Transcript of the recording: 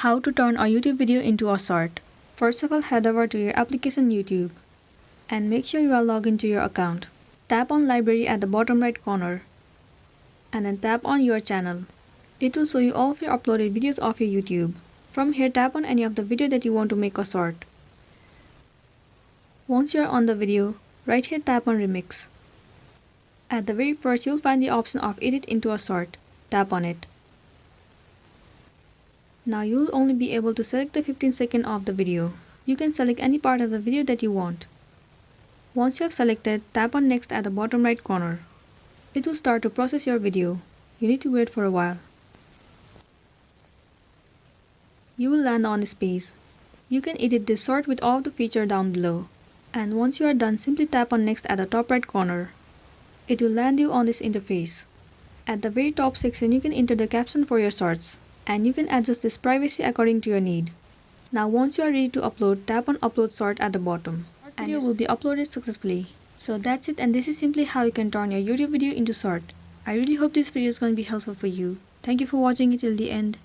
How to turn a YouTube video into a short. First of all, head over to your application YouTube and make sure you are logged into your account. Tap on library at the bottom right corner and then tap on your channel. It will show you all of your uploaded videos of your YouTube. From here, tap on any of the video that you want to make a short. Once you are on the video, right here tap on remix. At the very first, you'll find the option of edit into a short. Tap on it. Now you'll only be able to select the 15-second of the video. You can select any part of the video that you want. Once you have selected, tap on next at the bottom right corner. It will start to process your video. You need to wait for a while. You will land on this page. You can edit this short with all of the features down below. And once you are done, simply tap on next at the top right corner. It will land you on this interface. At the very top section, you can enter the caption for your shorts. And you can adjust this privacy according to your need. Now once you are ready to upload, tap on upload short at the bottom. And it will be uploaded successfully. So that's it, and this is simply how you can turn your YouTube video into short. I really hope this video is going to be helpful for you. Thank you for watching it till the end.